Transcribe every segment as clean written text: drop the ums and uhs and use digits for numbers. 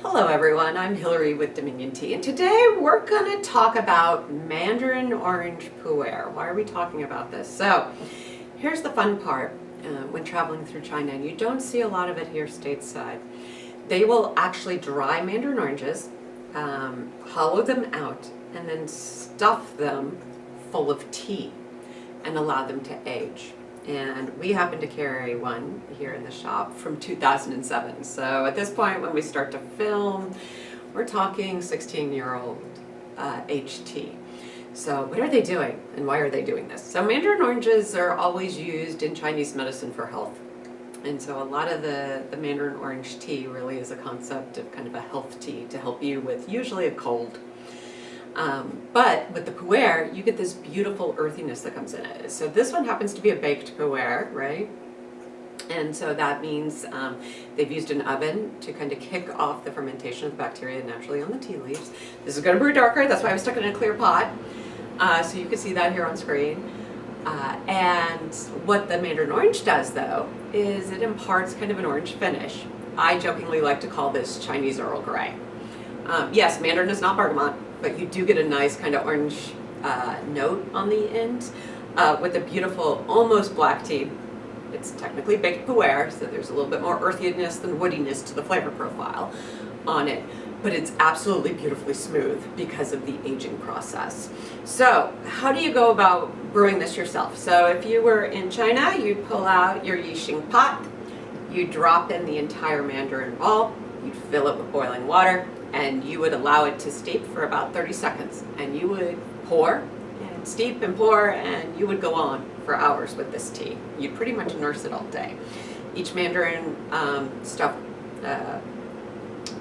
Hello everyone, I'm Hillary with Dominion Tea, and today we're going to talk about Mandarin orange pu'er. Why are we talking about this? So here's the fun part when traveling through China, and you don't see a lot of it here stateside. They will actually dry Mandarin oranges, hollow them out, and then stuff them full of tea and allow them to age. And we happen to carry one here in the shop from 2007. So at this point, when we start to film, we're talking 16-year-old HT. So what are they doing and why are they doing this? So Mandarin oranges are always used in Chinese medicine for health. And so a lot of the Mandarin orange tea really is a concept of kind of a health tea to help you with usually a cold. But with the pu'er, you get this beautiful earthiness that comes in it. So this one happens to be a baked pu'er, right? And so that means they've used an oven to kind of kick off the fermentation of the bacteria naturally on the tea leaves. This is going to brew darker, that's why I stuck it in a clear pot. So you can see that here on screen. And what the Mandarin orange does though, is it imparts kind of an orange finish. I jokingly like to call this Chinese Earl Grey. Yes, Mandarin is not bergamot, but you do get a nice kind of orange note on the end with a beautiful, almost black tea. It's technically baked pu'er, so there's a little bit more earthiness than woodiness to the flavor profile on it, but it's absolutely beautifully smooth because of the aging process. So how do you go about brewing this yourself? So if you were in China, you'd pull out your yixing pot, you drop in the entire Mandarin ball, you'd fill it with boiling water, and you would allow it to steep for about 30 seconds. And you would pour and steep and pour, and you would go on for hours with this tea. You'd pretty much nurse it all day. Each Mandarin stuffed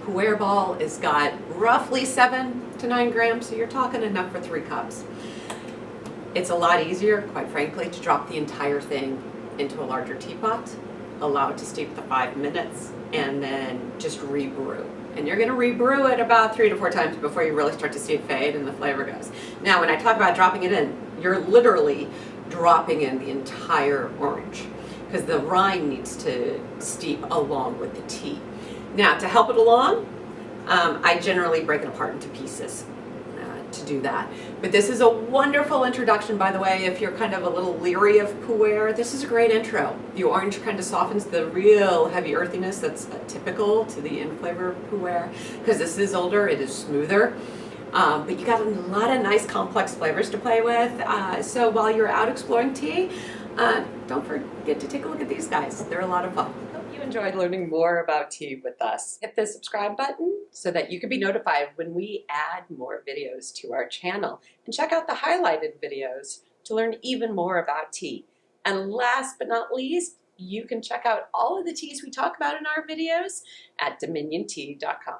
pu'er ball has got roughly 7 to 9 grams, so you're talking enough for 3 cups. It's a lot easier, quite frankly, to drop the entire thing into a larger teapot, allow it to steep for 5 minutes, and then just rebrew. And you're going to rebrew it about 3 to 4 times before you really start to see it fade and the flavor goes. Now, when I talk about dropping it in, you're literally dropping in the entire orange because the rind needs to steep along with the tea. Now, to help it along, I generally break it apart into pieces to do that. But this is a wonderful introduction, by the way, if you're kind of a little leery of pu'er. This is a great intro. The orange kind of softens the real heavy earthiness that's typical to the in flavor of pu'er. Because this is older, it is smoother. But you got a lot of nice complex flavors to play with. So while you're out exploring tea, don't forget to take a look at these guys. They're a lot of fun. Hope you enjoyed learning more about tea with us. Hit the subscribe button so that you can be notified when we add more videos to our channel. And check out the highlighted videos to learn even more about tea. And last but not least, you can check out all of the teas we talk about in our videos at dominiontea.com.